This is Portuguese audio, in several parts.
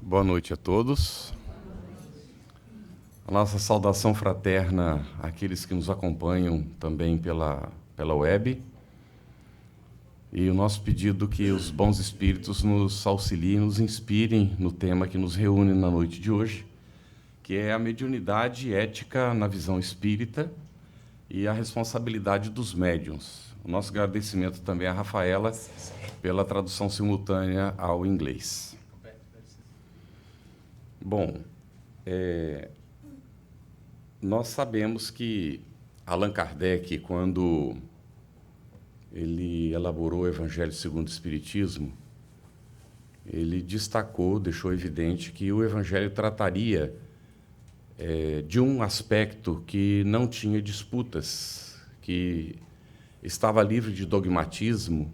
Boa noite a todos. A nossa saudação fraterna àqueles que nos acompanham também pela web. E o nosso pedido que os bons espíritos nos auxiliem, nos inspirem no tema que nos reúne na noite de hoje, que é a mediunidade ética na visão espírita e a responsabilidade dos médiuns. O nosso agradecimento também à Rafaela pela tradução simultânea ao inglês. Bom, nós sabemos que Allan Kardec, quando ele elaborou o Evangelho segundo o Espiritismo, ele destacou, deixou evidente que o Evangelho trataria de um aspecto que não tinha disputas, que estava livre de dogmatismo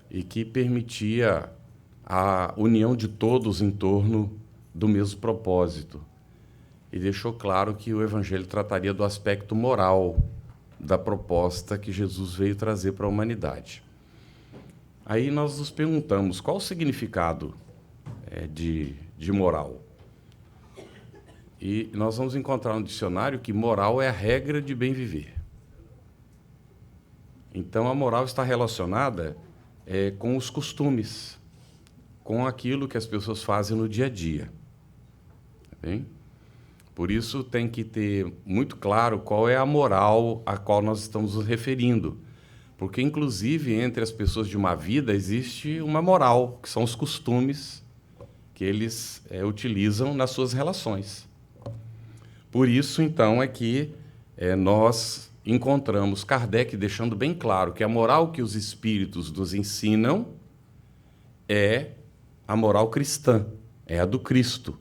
e que permitia a união de todos em torno do mesmo propósito. E deixou claro que o Evangelho trataria do aspecto moral da proposta que Jesus veio trazer para a humanidade. Aí nós nos perguntamos qual o significado de moral. E nós vamos encontrar no dicionário que moral é a regra de bem viver. Então, a moral está relacionada com os costumes, com aquilo que as pessoas fazem no dia a dia. Bem? Por isso, tem que ter muito claro qual é a moral a qual nós estamos nos referindo. Porque, inclusive, entre as pessoas de uma vida, existe uma moral, que são os costumes que eles utilizam nas suas relações. Por isso, então, é que nós encontramos Kardec deixando bem claro que a moral que os espíritos nos ensinam é a moral cristã, é a do Cristo,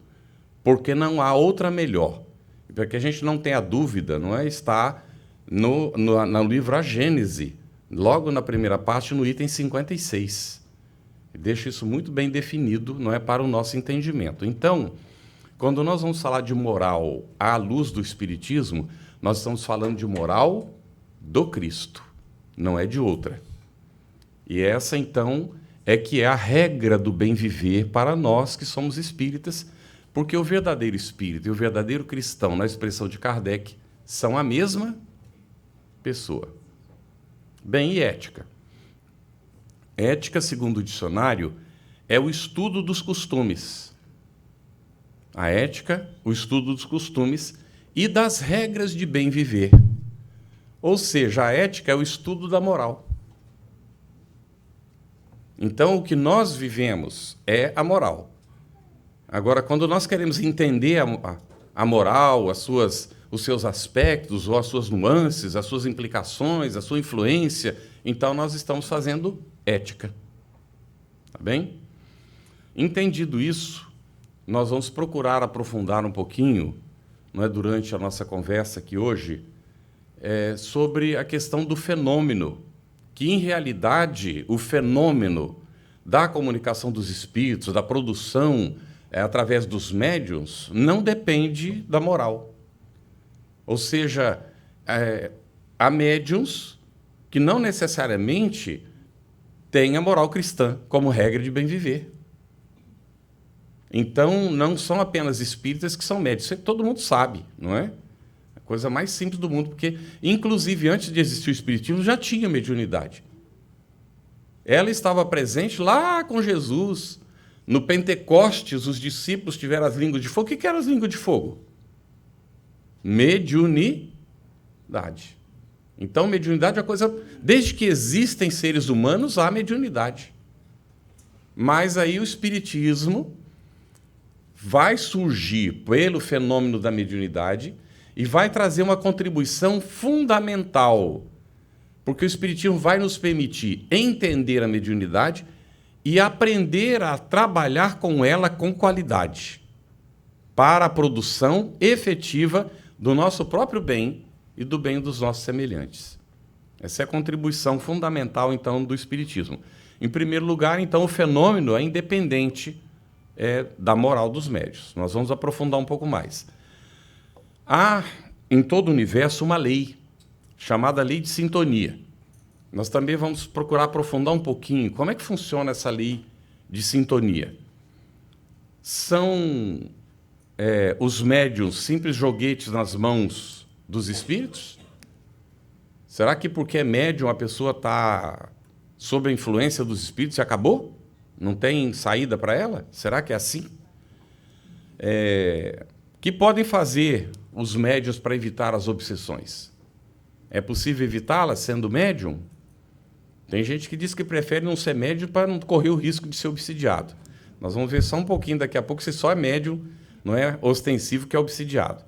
porque não há outra melhor. Para que a gente não tenha dúvida, está no livro A Gênese, logo na primeira parte, no item 56. Deixa isso muito bem definido, para o nosso entendimento. Então, quando nós vamos falar de moral à luz do Espiritismo, nós estamos falando de moral do Cristo, não é de outra. E essa, então, que é a regra do bem viver para nós que somos espíritas, porque o verdadeiro espírito e o verdadeiro cristão, na expressão de Kardec, são a mesma pessoa. Bem, e ética? Ética, segundo o dicionário, é o estudo dos costumes. A ética, o estudo dos costumes e das regras de bem viver. Ou seja, a ética é o estudo da moral. Então, o que nós vivemos é a moral. Agora, quando nós queremos entender a moral, os seus aspectos, ou as suas nuances, as suas implicações, a sua influência, então nós estamos fazendo ética. Tá bem? Entendido isso, nós vamos procurar aprofundar um pouquinho, durante a nossa conversa aqui hoje, sobre a questão do fenômeno, que, em realidade, o fenômeno da comunicação dos espíritos, da produção através dos médiuns, não depende da moral. Ou seja, há médiuns que não necessariamente têm a moral cristã como regra de bem viver. Então, não são apenas espíritas que são médiuns. Isso todo mundo sabe, não é? A coisa mais simples do mundo, porque, inclusive, antes de existir o espiritismo, já tinha mediunidade. Ela estava presente lá com Jesus. No Pentecostes, os discípulos tiveram as línguas de fogo. O que eram as línguas de fogo? Mediunidade. Então, mediunidade é uma coisa... Desde que existem seres humanos, há mediunidade. Mas aí o espiritismo vai surgir pelo fenômeno da mediunidade e vai trazer uma contribuição fundamental, porque o espiritismo vai nos permitir entender a mediunidade e aprender a trabalhar com ela com qualidade, para a produção efetiva do nosso próprio bem e do bem dos nossos semelhantes. Essa é a contribuição fundamental, então, do espiritismo. Em primeiro lugar, então, o fenômeno é independente da moral dos médiuns. Nós vamos aprofundar um pouco mais. Há, em todo o universo, uma lei, chamada lei de sintonia. Nós também vamos procurar aprofundar um pouquinho como é que funciona essa lei de sintonia. São os médiuns simples joguetes nas mãos dos espíritos? Será que porque é médium a pessoa está sob a influência dos espíritos e acabou? Não tem saída para ela? Será que é assim? Que podem fazer os médiuns para evitar as obsessões? É possível evitá-las sendo médium? Tem gente que diz que prefere não ser médium para não correr o risco de ser obsidiado. Nós vamos ver só um pouquinho daqui a pouco se só é médium, não é ostensivo que é obsidiado.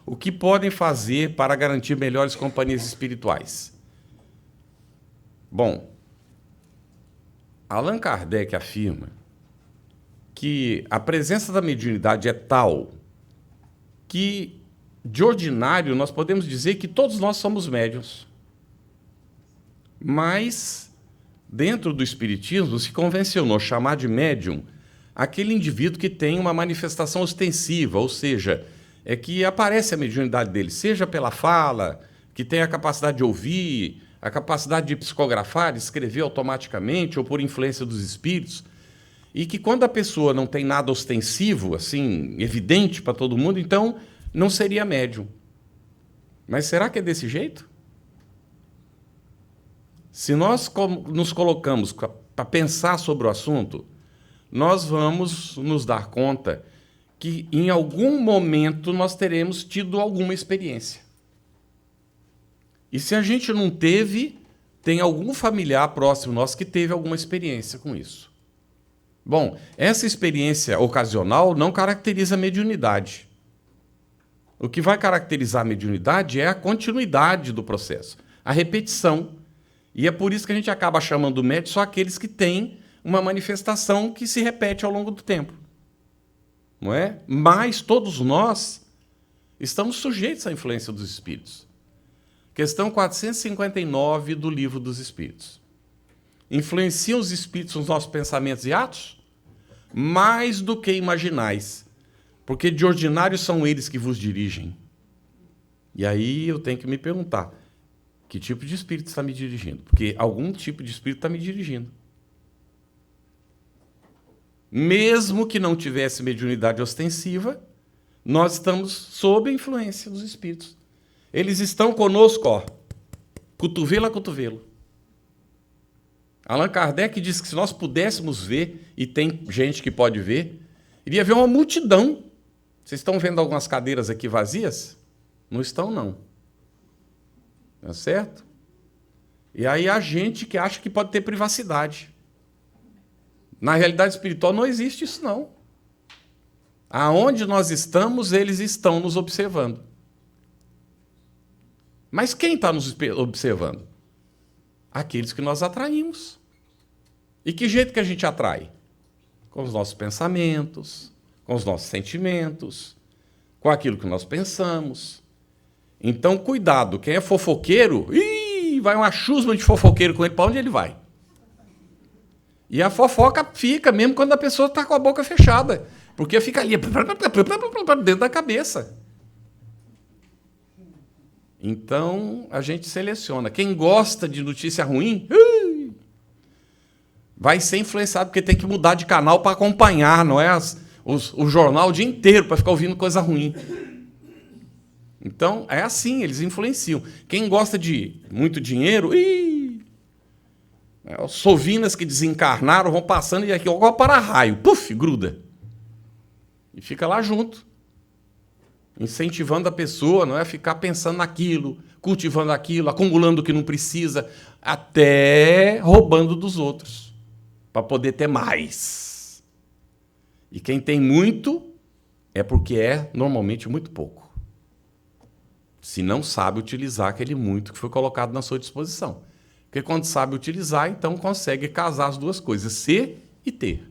O que podem fazer para garantir melhores companhias espirituais? Bom, Allan Kardec afirma que a presença da mediunidade é tal que, de ordinário, nós podemos dizer que todos nós somos médiuns. Mas, dentro do espiritismo, se convencionou chamar de médium aquele indivíduo que tem uma manifestação ostensiva, ou seja, é que aparece a mediunidade dele, seja pela fala, que tem a capacidade de ouvir, a capacidade de psicografar, de escrever automaticamente ou por influência dos espíritos, e que quando a pessoa não tem nada ostensivo, assim, evidente para todo mundo, então não seria médium. Mas será que é desse jeito? Se nós nos colocamos para pensar sobre o assunto, nós vamos nos dar conta que em algum momento nós teremos tido alguma experiência. E se a gente não teve, tem algum familiar próximo nosso que teve alguma experiência com isso. Bom, essa experiência ocasional não caracteriza a mediunidade. O que vai caracterizar a mediunidade é a continuidade do processo, a repetição. E é por isso que a gente acaba chamando médium só aqueles que têm uma manifestação que se repete ao longo do tempo. Não é? Mas todos nós estamos sujeitos à influência dos espíritos. Questão 459 do Livro dos Espíritos. Influenciam os espíritos nos nossos pensamentos e atos? Mais do que imaginais, porque de ordinário são eles que vos dirigem. E aí eu tenho que me perguntar, que tipo de espírito está me dirigindo? Porque algum tipo de espírito está me dirigindo. Mesmo que não tivesse mediunidade ostensiva, nós estamos sob a influência dos espíritos. Eles estão conosco, ó, cotovelo a cotovelo. Allan Kardec diz que se nós pudéssemos ver, e tem gente que pode ver, iria ver uma multidão. Vocês estão vendo algumas cadeiras aqui vazias? Não estão, não. Tá certo? E aí há gente que acha que pode ter privacidade. Na realidade espiritual não existe isso, não. Aonde nós estamos, eles estão nos observando. Mas quem está nos observando? Aqueles que nós atraímos. E que jeito que a gente atrai? Com os nossos pensamentos, com os nossos sentimentos, com aquilo que nós pensamos. Então, cuidado, quem é fofoqueiro, vai uma chusma de fofoqueiro com ele, para onde ele vai? E a fofoca fica mesmo quando a pessoa está com a boca fechada, porque fica ali dentro da cabeça. Então, a gente seleciona. Quem gosta de notícia ruim, vai ser influenciado, porque tem que mudar de canal para acompanhar, não é o jornal o dia inteiro para ficar ouvindo coisa ruim. Então, é assim, eles influenciam. Quem gosta de muito dinheiro, os sovinas que desencarnaram vão passando e aqui, igual para-raio, puf, gruda. E fica lá junto, incentivando a pessoa, não é, a ficar pensando naquilo, cultivando aquilo, acumulando o que não precisa, até roubando dos outros, para poder ter mais. E quem tem muito é porque é normalmente muito pouco. Se não sabe utilizar aquele muito que foi colocado na sua disposição. Porque quando sabe utilizar, então consegue casar as duas coisas, ser e ter.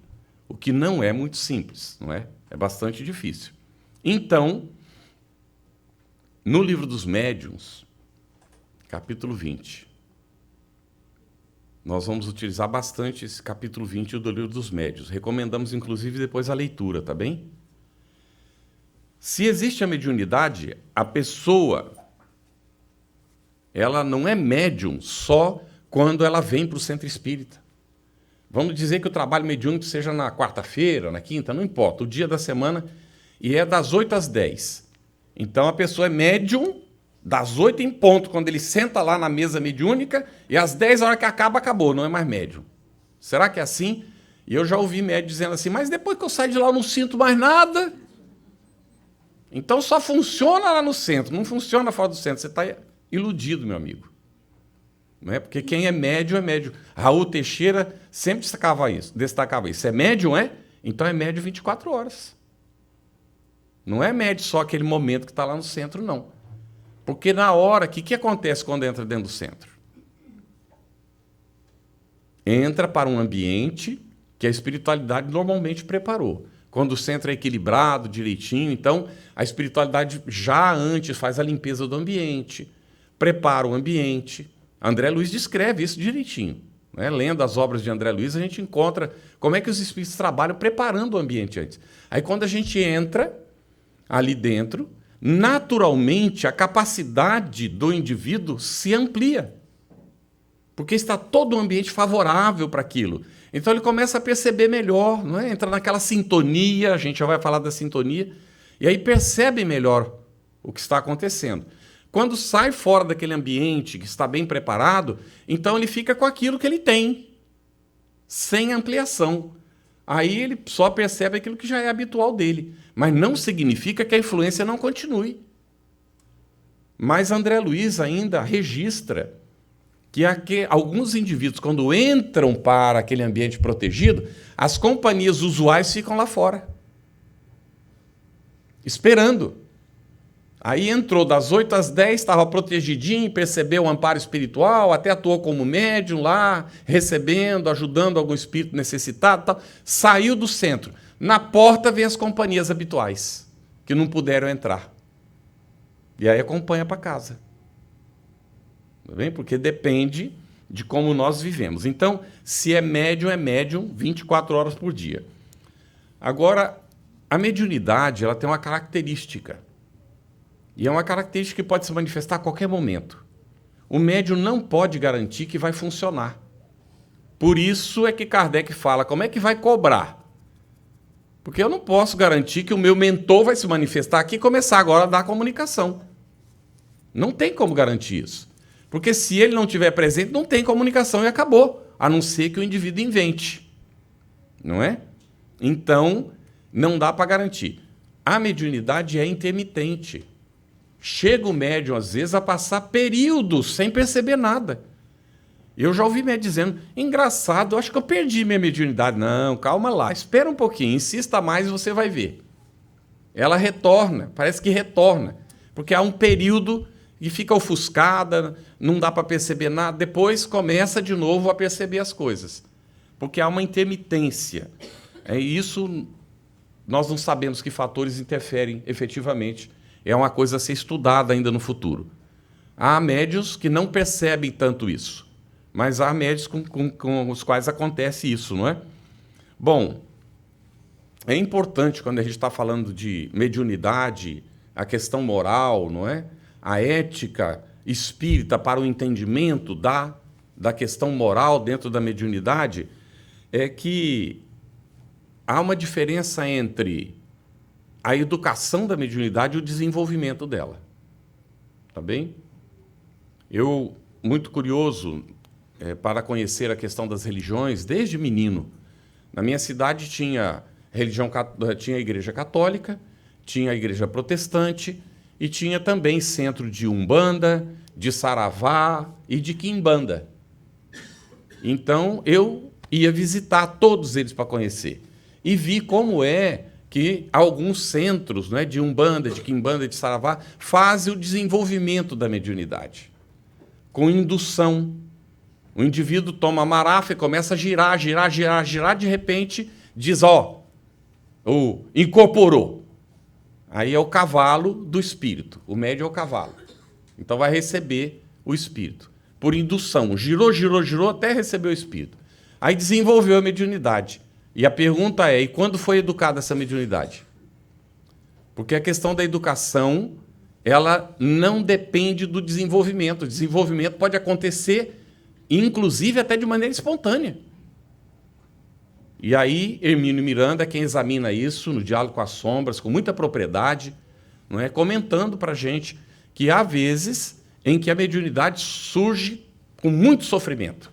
O que não é muito simples, não é? É bastante difícil. Então, no Livro dos Médiuns, capítulo 20, nós vamos utilizar bastante esse capítulo 20 do Livro dos Médiuns. Recomendamos, inclusive, depois a leitura, tá bem? Se existe a mediunidade, a pessoa, ela não é médium só quando ela vem para o centro espírita. Vamos dizer que o trabalho mediúnico seja na quarta-feira, na quinta, não importa, o dia da semana, e é das 8 às 10. Então a pessoa é médium das 8 em ponto, quando ele senta lá na mesa mediúnica, e às 10, a hora que acaba, acabou, não é mais médium. Será que é assim? E eu já ouvi médium dizendo assim, mas depois que eu saio de lá eu não sinto mais nada. Então só funciona lá no centro, não funciona fora do centro. Você está iludido, meu amigo. Não é? Porque quem é médium é médium. Raul Teixeira sempre destacava isso. Se é médium, então é médium 24 horas. Não é médium só aquele momento que está lá no centro, não. Porque na hora, o que acontece quando entra dentro do centro? Entra para um ambiente que a espiritualidade normalmente preparou. Quando o centro é equilibrado, direitinho, então a espiritualidade já antes faz a limpeza do ambiente, prepara o ambiente. André Luiz descreve isso direitinho. Né? Lendo as obras de André Luiz, a gente encontra como é que os espíritos trabalham preparando o ambiente antes. Aí quando a gente entra ali dentro, naturalmente a capacidade do indivíduo se amplia. Porque está todo o ambiente favorável para aquilo. Então ele começa a perceber melhor, não é? Entra naquela sintonia, a gente já vai falar da sintonia, e aí percebe melhor o que está acontecendo. Quando sai fora daquele ambiente que está bem preparado, então ele fica com aquilo que ele tem, sem ampliação. Aí ele só percebe aquilo que já é habitual dele. Mas não significa que a influência não continue. Mas André Luiz ainda registra que alguns indivíduos, quando entram para aquele ambiente protegido, as companhias usuais ficam lá fora, esperando. Aí entrou das 8 às 10, estava protegidinho, percebeu o amparo espiritual, até atuou como médium lá, recebendo, ajudando algum espírito necessitado, tal. Saiu do centro. Na porta vem as companhias habituais, que não puderam entrar. E aí acompanha para casa. Tá bem? Porque depende de como nós vivemos. Então, se é médium 24 horas por dia. Agora, a mediunidade ela tem uma característica. E é uma característica que pode se manifestar a qualquer momento. O médium não pode garantir que vai funcionar. Por isso é que Kardec fala, como é que vai cobrar? Porque eu não posso garantir que o meu mentor vai se manifestar aqui e começar agora a dar comunicação. Não tem como garantir isso. Porque se ele não estiver presente, não tem comunicação e acabou. A não ser que o indivíduo invente. Não é? Então, não dá para garantir. A mediunidade é intermitente. Chega o médium, às vezes, a passar períodos sem perceber nada. Eu já ouvi médium dizendo, engraçado, acho que eu perdi minha mediunidade. Não, calma lá, espera um pouquinho, insista mais e você vai ver. Ela retorna, parece que retorna. Porque há um período e fica ofuscada, não dá para perceber nada, depois começa de novo a perceber as coisas. Porque há uma intermitência. Isso nós não sabemos que fatores interferem efetivamente. É uma coisa a ser estudada ainda no futuro. Há médios que não percebem tanto isso, mas há médios com os quais acontece isso, não é? Bom, é importante quando a gente está falando de mediunidade, a questão moral, não é? A ética espírita para o entendimento da questão moral dentro da mediunidade, é que há uma diferença entre a educação da mediunidade e o desenvolvimento dela. Tá bem? Eu, muito curioso para conhecer a questão das religiões, desde menino. Na minha cidade tinha a igreja católica, tinha a igreja protestante e tinha também centro de umbanda, de saravá e de quimbanda. Então, eu ia visitar todos eles para conhecer. E vi como é que alguns centros, né, de umbanda, de quimbanda, de saravá, fazem o desenvolvimento da mediunidade, com indução. O indivíduo toma a marafa e começa a girar, de repente diz, incorporou. Aí é o cavalo do espírito, o médium é o cavalo. Então vai receber o espírito, por indução. Girou até receber o espírito. Aí desenvolveu a mediunidade. E a pergunta é, e quando foi educada essa mediunidade? Porque a questão da educação, ela não depende do desenvolvimento. O desenvolvimento pode acontecer, inclusive, até de maneira espontânea. E aí, Hermínio Miranda é quem examina isso no Diálogo com as Sombras, com muita propriedade, não é? Comentando para a gente que há vezes em que a mediunidade surge com muito sofrimento,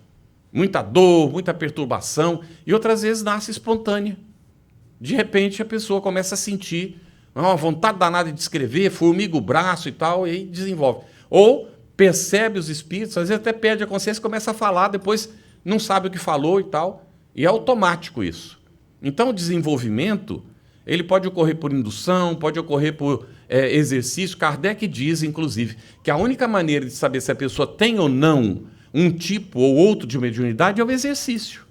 muita dor, muita perturbação, e outras vezes nasce espontânea. De repente, a pessoa começa a sentir uma vontade danada de escrever, formiga o braço e tal, e aí desenvolve. Ou percebe os espíritos, às vezes até perde a consciência e começa a falar, depois não sabe o que falou e tal. E é automático isso. Então, o desenvolvimento ele pode ocorrer por indução, pode ocorrer por exercício. Kardec diz, inclusive, que a única maneira de saber se a pessoa tem ou não um tipo ou outro de mediunidade é o exercício.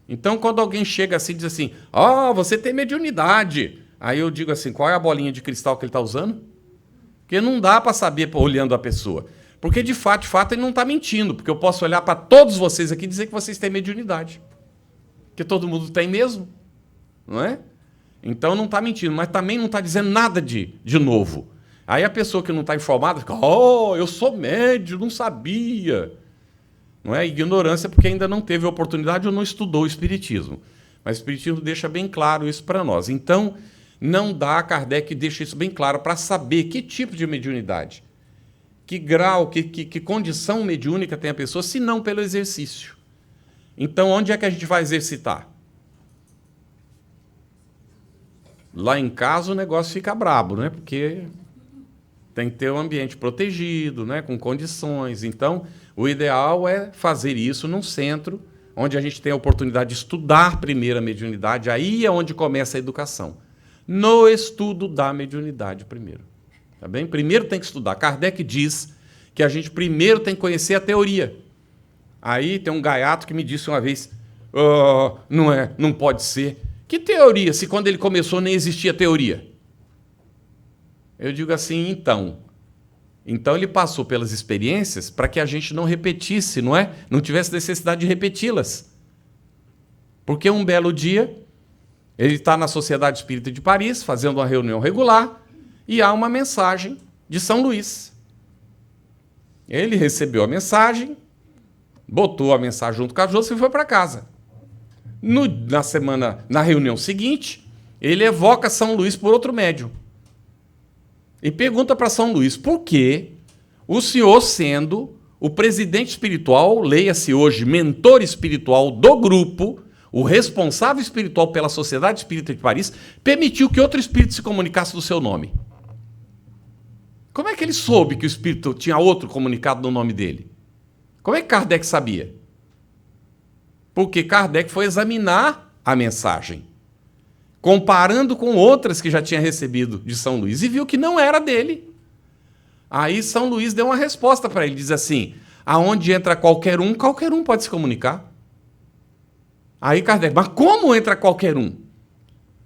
Então, quando alguém chega assim e diz assim, você tem mediunidade. Aí eu digo assim, qual é a bolinha de cristal que ele está usando? Porque não dá para saber olhando a pessoa. Porque, de fato, ele não está mentindo. Porque eu posso olhar para todos vocês aqui e dizer que vocês têm mediunidade. Porque todo mundo tem mesmo. Não é? Então, não está mentindo. Mas também não está dizendo nada de novo. Aí a pessoa que não está informada fica, eu sou médium, não sabia. Não é? Ignorância porque ainda não teve oportunidade ou não estudou o Espiritismo. Mas o Espiritismo deixa bem claro isso para nós. Então, não dá, Kardec deixa isso bem claro para saber que tipo de mediunidade. Que grau, que condição mediúnica tem a pessoa, se não pelo exercício. Então, onde é que a gente vai exercitar? Lá em casa o negócio fica brabo, né? Porque tem que ter um ambiente protegido, né? Com condições. Então, o ideal é fazer isso num centro, onde a gente tem a oportunidade de estudar primeiro a mediunidade. Aí é onde começa a educação. No estudo da mediunidade primeiro. Tá bem? Primeiro tem que estudar. Kardec diz que a gente primeiro tem que conhecer a teoria. Aí tem um gaiato que me disse uma vez, não pode ser. Que teoria, se quando ele começou nem existia teoria? Eu digo assim, então ele passou pelas experiências para que a gente não repetisse, não é? Não tivesse necessidade de repeti-las. Porque um belo dia, ele está na Sociedade Espírita de Paris, fazendo uma reunião regular, e há uma mensagem de São Luís. Ele recebeu a mensagem, botou a mensagem junto com a José e foi para casa. Na reunião seguinte, ele evoca São Luís por outro médium. E pergunta para São Luís por que o senhor, sendo o presidente espiritual, leia-se hoje mentor espiritual do grupo, o responsável espiritual pela Sociedade Espírita de Paris, permitiu que outro espírito se comunicasse no seu nome. Como é que ele soube que o espírito tinha outro comunicado no nome dele? Como é que Kardec sabia? Porque Kardec foi examinar a mensagem, comparando com outras que já tinha recebido de São Luís, e viu que não era dele. Aí São Luís deu uma resposta para ele, diz assim, aonde entra qualquer um pode se comunicar. Aí Kardec, mas como entra qualquer um?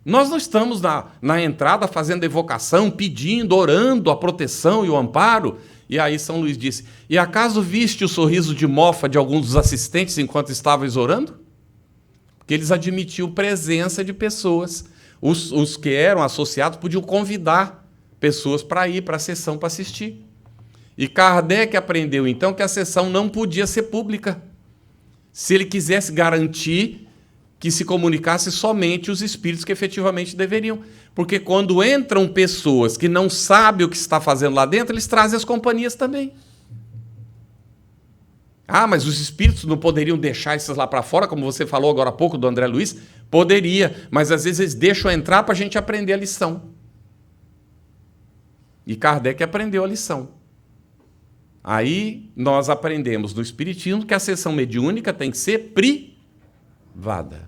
Nós não estamos na entrada fazendo evocação, pedindo, orando a proteção e o amparo. E aí São Luís disse, e acaso viste o sorriso de mofa de alguns dos assistentes enquanto estavas orando? Porque eles admitiam presença de pessoas. Os que eram associados podiam convidar pessoas para ir para a sessão para assistir. E Kardec aprendeu então que a sessão não podia ser pública. Se ele quisesse garantir que se comunicasse somente os espíritos que efetivamente deveriam. Porque quando entram pessoas que não sabem o que está fazendo lá dentro, eles trazem as companhias também. Mas os espíritos não poderiam deixar esses lá para fora, como você falou agora há pouco do André Luiz? Poderia, mas às vezes eles deixam entrar para a gente aprender a lição. E Kardec aprendeu a lição. Aí nós aprendemos no Espiritismo que a sessão mediúnica tem que ser privada.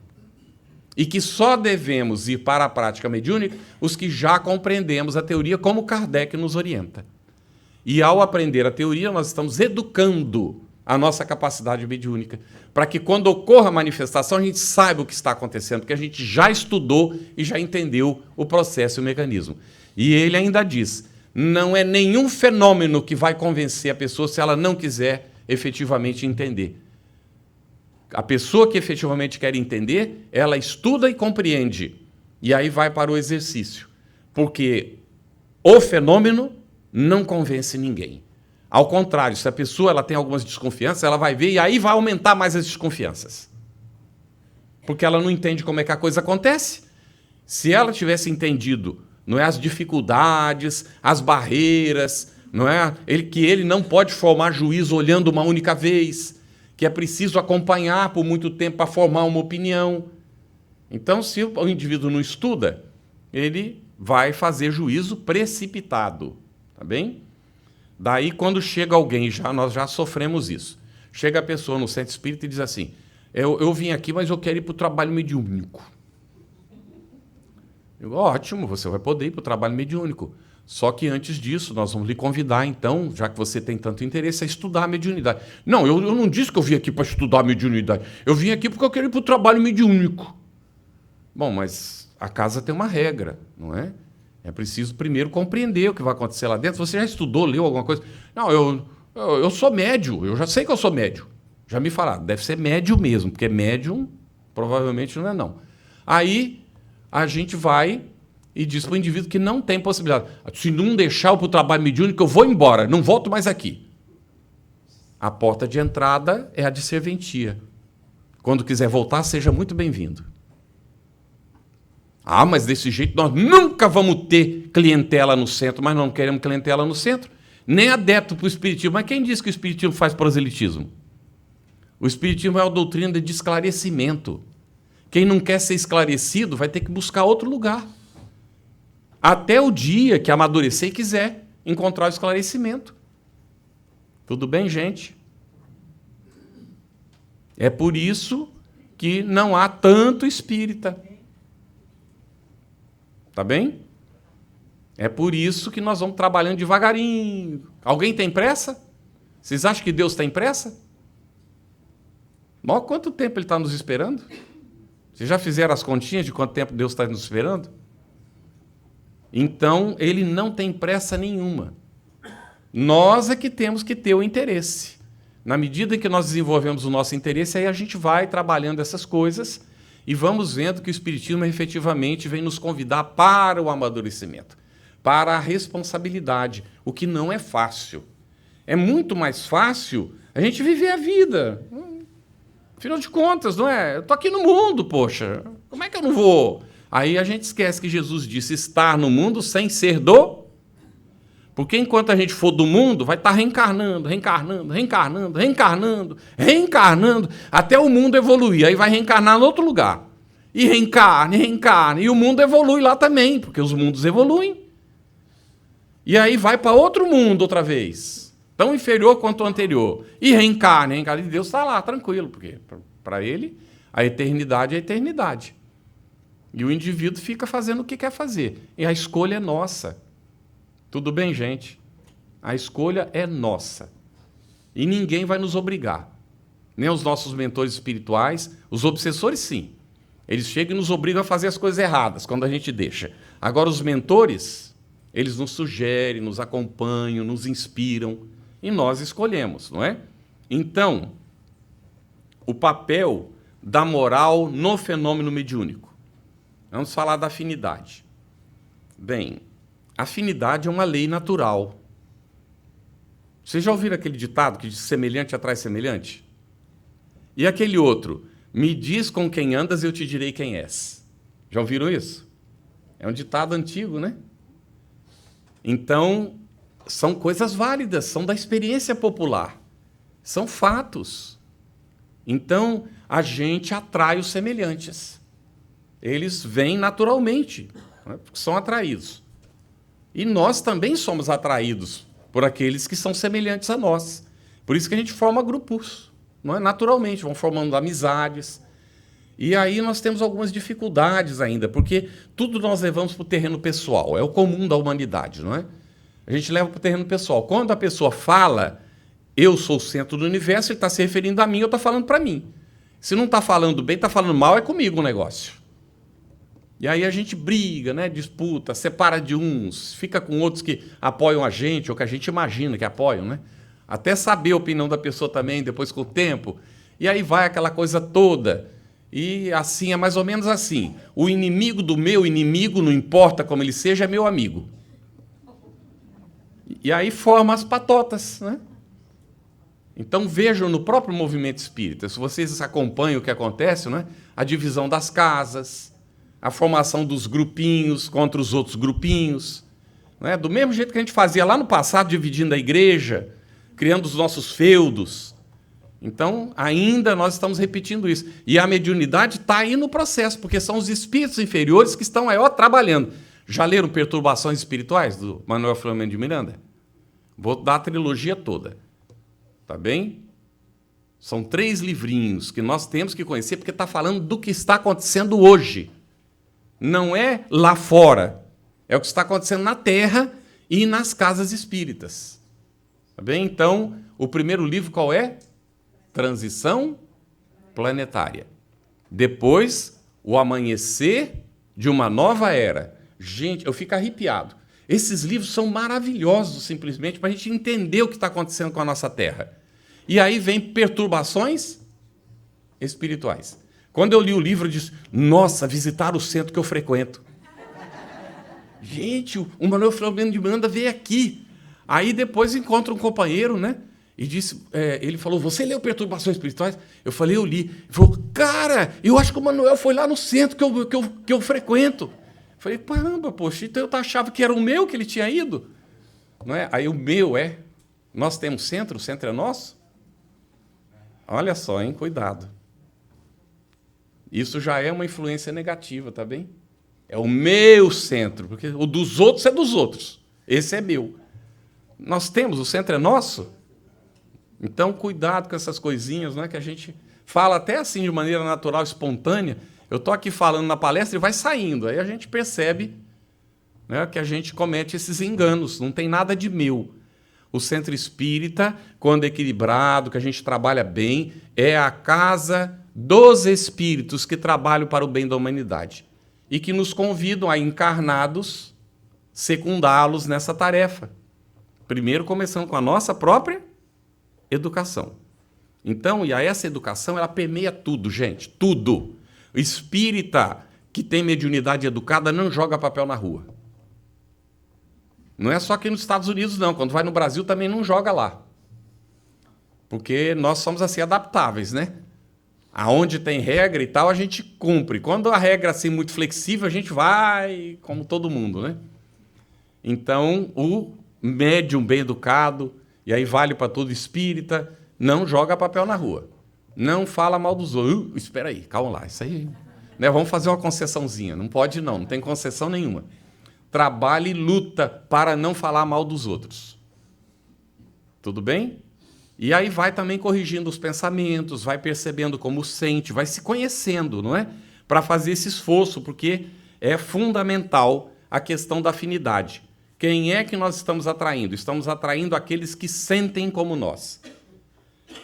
E que só devemos ir para a prática mediúnica os que já compreendemos a teoria como Kardec nos orienta. E ao aprender a teoria, nós estamos educando a nossa capacidade mediúnica, para que quando ocorra a manifestação, a gente saiba o que está acontecendo, porque a gente já estudou e já entendeu o processo e o mecanismo. E ele ainda diz, não é nenhum fenômeno que vai convencer a pessoa se ela não quiser efetivamente entender. A pessoa que efetivamente quer entender, ela estuda e compreende. E aí vai para o exercício. Porque o fenômeno não convence ninguém. Ao contrário, se a pessoa ela tem algumas desconfianças, ela vai ver e aí vai aumentar mais as desconfianças. porque ela não entende como é que a coisa acontece. Se ela tivesse entendido, não é, as dificuldades, as barreiras, não é, que ele não pode formar juízo olhando uma única vez, que é preciso acompanhar por muito tempo para formar uma opinião. Então, se o indivíduo não estuda, ele vai fazer juízo precipitado, tá bem? Daí, quando chega alguém, nós já sofremos isso. Chega a pessoa no centro espírita e diz assim: eu vim aqui, mas eu quero ir para o trabalho mediúnico. Eu, ótimo, você vai poder ir para o trabalho mediúnico. Só que antes disso, nós vamos lhe convidar, então, já que você tem tanto interesse, a estudar a mediunidade. Não, eu não disse que eu vim aqui para estudar a mediunidade. Eu vim aqui porque eu quero ir para o trabalho mediúnico. Bom, mas a casa tem uma regra, não é? É preciso primeiro compreender o que vai acontecer lá dentro. Você já estudou, leu alguma coisa? Não, eu sou médio, eu já sei que eu sou médio. Já me falaram, deve ser médio mesmo, porque médium provavelmente não é não. Aí a gente vai e diz para o indivíduo que não tem possibilidade. Se não deixar eu para o trabalho mediúnico, eu vou embora, não volto mais aqui. A porta de entrada é a de serventia. Quando quiser voltar, seja muito bem-vindo. Ah, mas desse jeito nós nunca vamos ter clientela no centro, mas não queremos clientela no centro. Nem adepto para o espiritismo. Mas quem disse que o espiritismo faz proselitismo? O espiritismo é uma doutrina de esclarecimento. Quem não quer ser esclarecido vai ter que buscar outro lugar. Até o dia que amadurecer e quiser encontrar o esclarecimento. Tudo bem, gente? É por isso que não há tanto espírita. Tá bem? É por isso que nós vamos trabalhando devagarinho. Alguém tem pressa? Vocês acham que Deus tem pressa? Mas quanto tempo Ele está nos esperando? Vocês já fizeram as continhas de quanto tempo Deus está nos esperando? Então, Ele não tem pressa nenhuma. Nós é que temos que ter o interesse. Na medida em que nós desenvolvemos o nosso interesse, aí a gente vai trabalhando essas coisas e vamos vendo que o Espiritismo efetivamente vem nos convidar para o amadurecimento, para a responsabilidade, o que não é fácil. É muito mais fácil a gente viver a vida. Afinal de contas, não é? Eu estou aqui no mundo, poxa, como é que eu não vou? Aí a gente esquece que Jesus disse estar no mundo sem ser do... Porque enquanto a gente for do mundo, vai estar reencarnando, até o mundo evoluir. Aí vai reencarnar em outro lugar. E reencarna. E o mundo evolui lá também, porque os mundos evoluem. E aí vai para outro mundo outra vez, tão inferior quanto o anterior. E reencarna. E Deus está lá, tranquilo, porque para ele a eternidade é a eternidade. E o indivíduo fica fazendo o que quer fazer. E a escolha é nossa. Tudo bem, gente? A escolha é nossa. E ninguém vai nos obrigar. Nem os nossos mentores espirituais, os obsessores, sim. Eles chegam e nos obrigam a fazer as coisas erradas, quando a gente deixa. Agora, os mentores, eles nos sugerem, nos acompanham, nos inspiram, e nós escolhemos, não é? Então, o papel da moral no fenômeno mediúnico. Vamos falar da afinidade. Bem, afinidade é uma lei natural. Vocês já ouviram aquele ditado que diz semelhante atrai semelhante? E aquele outro, me diz com quem andas e eu te direi quem és. Já ouviram isso? É um ditado antigo, né? Então, são coisas válidas, são da experiência popular. São fatos. Então, a gente atrai os semelhantes. Eles vêm naturalmente, né? Porque são atraídos. E nós também somos atraídos por aqueles que são semelhantes a nós. Por isso que a gente forma grupos, não é? Naturalmente, vão formando amizades. E aí nós temos algumas dificuldades ainda, porque tudo nós levamos para o terreno pessoal, é o comum da humanidade, não é? A gente leva para o terreno pessoal. Quando a pessoa fala, eu sou o centro do universo, ele está se referindo a mim, eu estou falando para mim. Se não está falando bem, está falando mal, é comigo o negócio. E aí a gente briga, né, disputa, separa de uns, fica com outros que apoiam a gente, ou que a gente imagina que apoiam, né? Até saber a opinião da pessoa também, depois com o tempo. E aí vai aquela coisa toda. E assim, é mais ou menos assim. O inimigo do meu inimigo, não importa como ele seja, é meu amigo. E aí forma as patotas, né? Então vejam no próprio movimento espírita, se vocês acompanham o que acontece, né? A divisão das casas, a formação dos grupinhos contra os outros grupinhos, né? Do mesmo jeito que a gente fazia lá no passado, dividindo a igreja, criando os nossos feudos. Então, ainda nós estamos repetindo isso. E a mediunidade está aí no processo, porque são os espíritos inferiores que estão aí, ó, trabalhando. Já leram Perturbações Espirituais, do Manuel Filomeno de Miranda? Vou dar a trilogia toda. Tá bem? São 3 livrinhos que nós temos que conhecer, porque está falando do que está acontecendo hoje. Não é lá fora. É o que está acontecendo na Terra e nas casas espíritas. Tá bem? Então, o primeiro livro qual é? Transição Planetária. Depois, O Amanhecer de uma Nova Era. Gente, eu fico arrepiado. Esses livros são maravilhosos, simplesmente, para a gente entender o que está acontecendo com a nossa Terra. E aí vem Perturbações Espirituais. Quando eu li o livro, eu disse, nossa, visitar o centro que eu frequento. Gente, o Manuel Filomeno de Miranda veio aqui. Aí depois encontra um companheiro, né? E disse, ele falou, você leu Perturbações Espirituais? Eu falei, eu li. Ele falou, cara, eu acho que o Manuel foi lá no centro que eu frequento. Eu falei, caramba, poxa, então eu achava que era o meu que ele tinha ido. Não é? Aí o meu nós temos centro, o centro é nosso? Olha só, hein? Cuidado. Isso já é uma influência negativa, tá bem? É o meu centro, porque o dos outros é dos outros. Esse é meu. Nós temos, o centro é nosso? Então, cuidado com essas coisinhas, né, que a gente fala até assim de maneira natural, espontânea. Eu estou aqui falando na palestra e vai saindo. Aí a gente percebe, né, que a gente comete esses enganos. Não tem nada de meu. O centro espírita, quando equilibrado, que a gente trabalha bem, é a casa dos espíritos que trabalham para o bem da humanidade e que nos convidam a encarnados secundá-los nessa tarefa. Primeiro começando com a nossa própria educação. Então, e essa educação, ela permeia tudo, gente, tudo. O espírita que tem mediunidade educada não joga papel na rua. Não é só aqui nos Estados Unidos, não. Quando vai no Brasil, também não joga lá. Porque nós somos assim adaptáveis, né? Aonde tem regra e tal, a gente cumpre. Quando a regra é assim muito flexível, a gente vai como todo mundo, né? Então, o médium bem educado, e aí vale para todo espírita, não joga papel na rua. Não fala mal dos outros. Espera aí, calma lá, isso aí. Né? Vamos fazer uma concessãozinha. Não pode não tem concessão nenhuma. Trabalha e luta para não falar mal dos outros. Tudo bem? E aí vai também corrigindo os pensamentos, vai percebendo como sente, vai se conhecendo, não é? Para fazer esse esforço, porque é fundamental a questão da afinidade. Quem é que nós estamos atraindo? Estamos atraindo aqueles que sentem como nós.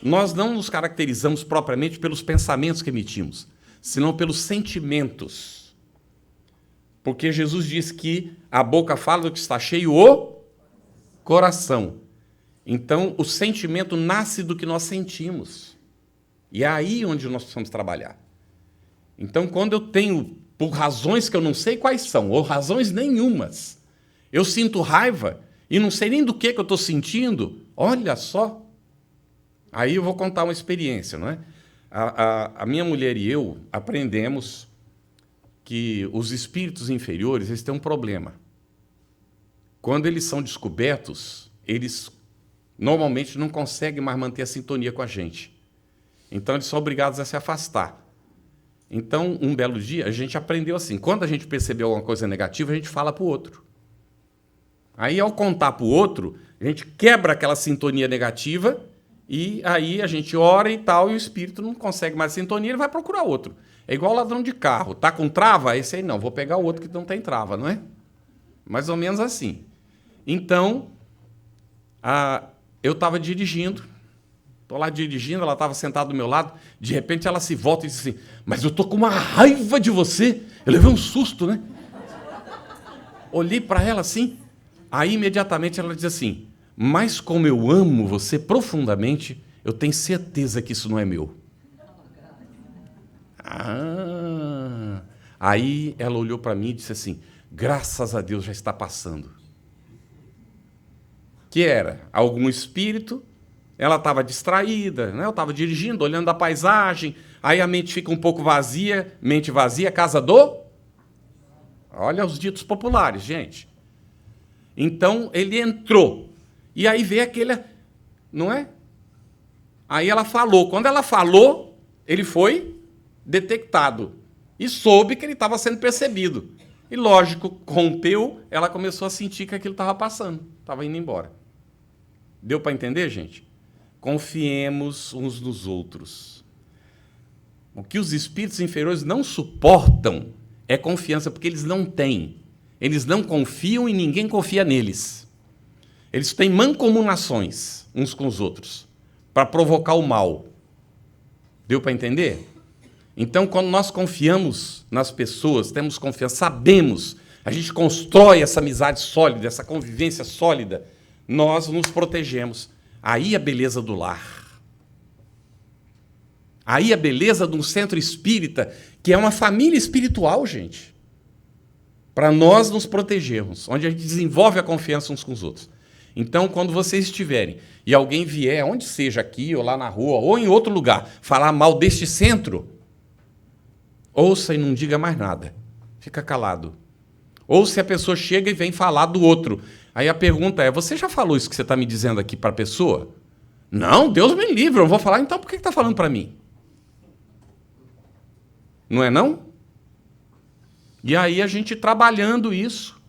Nós não nos caracterizamos propriamente pelos pensamentos que emitimos, senão pelos sentimentos. Porque Jesus diz que a boca fala do que está cheio o coração. Então, o sentimento nasce do que nós sentimos. E é aí onde nós precisamos trabalhar. Então, quando eu tenho, por razões que eu não sei quais são, ou razões nenhumas, eu sinto raiva e não sei nem do que eu estou sentindo, olha só. Aí eu vou contar uma experiência, não é? A minha mulher e eu aprendemos que os espíritos inferiores, eles têm um problema. Quando eles são descobertos, eles normalmente não conseguem mais manter a sintonia com a gente. Então, eles são obrigados a se afastar. Então, um belo dia, a gente aprendeu assim, quando a gente percebeu alguma coisa negativa, a gente fala para o outro. Aí, ao contar para o outro, a gente quebra aquela sintonia negativa e aí a gente ora e tal, e o espírito não consegue mais sintonia, ele vai procurar outro. É igual ladrão de carro. Tá com trava? Esse aí não, vou pegar o outro que não tem trava, não é? Mais ou menos assim. Então, eu estava dirigindo, estou lá dirigindo, ela estava sentada do meu lado, de repente ela se volta e diz assim, mas eu estou com uma raiva de você. Eu levei um susto, né? Olhei para ela assim, aí imediatamente ela diz assim, mas como eu amo você profundamente, eu tenho certeza que isso não é meu. Aí ela olhou para mim e disse assim, graças a Deus já está passando. Que era algum espírito Ela estava distraída, né? Eu estava dirigindo, olhando a paisagem, aí a mente fica um pouco vazia, mente vazia, casa do... Olha os ditos populares, gente. Então, ele entrou, e aí veio aquele... Não é? Aí ela falou. Quando ela falou, ele foi detectado e soube que ele estava sendo percebido. E, lógico, rompeu, ela começou a sentir que aquilo estava passando, estava indo embora. Deu para entender, gente? Confiemos uns nos outros. O que os espíritos inferiores não suportam é confiança, porque eles não têm. Eles não confiam e ninguém confia neles. Eles têm mancomunações uns com os outros para provocar o mal. Deu para entender? Então, quando nós confiamos nas pessoas, temos confiança, sabemos, a gente constrói essa amizade sólida, essa convivência sólida, nós nos protegemos. Aí a beleza do lar. Aí a beleza de um centro espírita, que é uma família espiritual, gente. Para nós nos protegermos, onde a gente desenvolve a confiança uns com os outros. Então, quando vocês estiverem e alguém vier, onde seja, aqui ou lá na rua, ou em outro lugar, falar mal deste centro, ouça e não diga mais nada. Fica calado. Ou se a pessoa chega e vem falar do outro. Aí a pergunta é, você já falou isso que você está me dizendo aqui para a pessoa? Não, Deus me livre, eu não vou falar. Então por que está falando para mim? Não é não? E aí a gente trabalhando isso,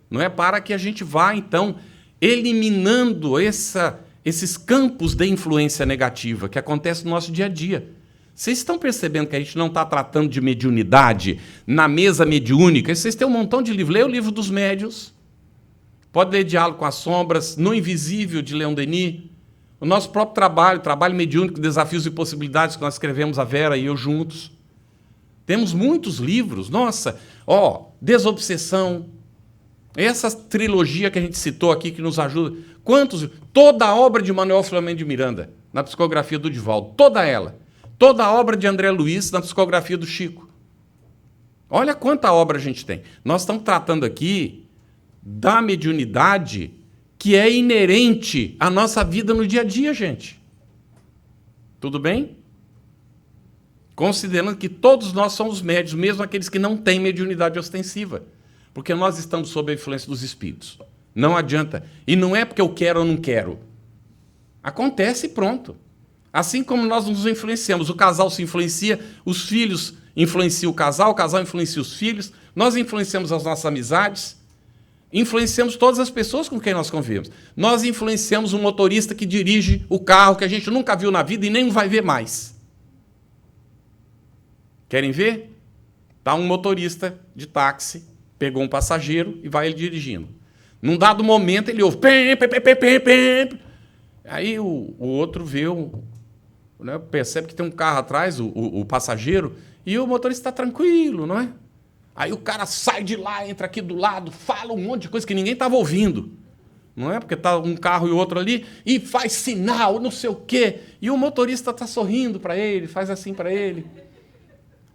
não é, para que a gente vá, então, eliminando esses campos de influência negativa que acontece no nosso dia a dia. Vocês estão percebendo que a gente não está tratando de mediunidade na mesa mediúnica? Vocês têm um montão de livros. Leia o livro dos médiuns. Pode ler Diálogo com as Sombras, No Invisível, de Leon Denis. O nosso próprio trabalho mediúnico, Desafios e Possibilidades, que nós escrevemos, a Vera e eu juntos. Temos muitos livros. Nossa, Desobsessão. Essa trilogia que a gente citou aqui, que nos ajuda. Toda a obra de Manuel Filomeno de Miranda, na psicografia do Divaldo. Toda ela. Toda a obra de André Luiz, na psicografia do Chico. Olha quanta obra a gente tem. Nós estamos tratando aqui da mediunidade que é inerente à nossa vida no dia a dia, gente. Tudo bem? Considerando que todos nós somos médios, mesmo aqueles que não têm mediunidade ostensiva. Porque nós estamos sob a influência dos espíritos. Não adianta. E não é porque eu quero ou não quero. Acontece e pronto. Assim como nós nos influenciamos, o casal se influencia, os filhos influenciam o casal influencia os filhos, nós influenciamos as nossas amizades, influenciamos todas as pessoas com quem nós convivemos. Nós influenciamos um motorista que dirige o carro que a gente nunca viu na vida e nem vai ver mais. Querem ver? Está um motorista de táxi, pegou um passageiro e vai ele dirigindo. Num dado momento ele ouve... Aí o outro vê... Né, percebe que tem um carro atrás, o passageiro, e o motorista está tranquilo, não é? Aí o cara sai de lá, entra aqui do lado, fala um monte de coisa que ninguém estava ouvindo, não é? Porque está um carro e outro ali, e faz sinal, não sei o quê, e o motorista está sorrindo para ele, faz assim para ele.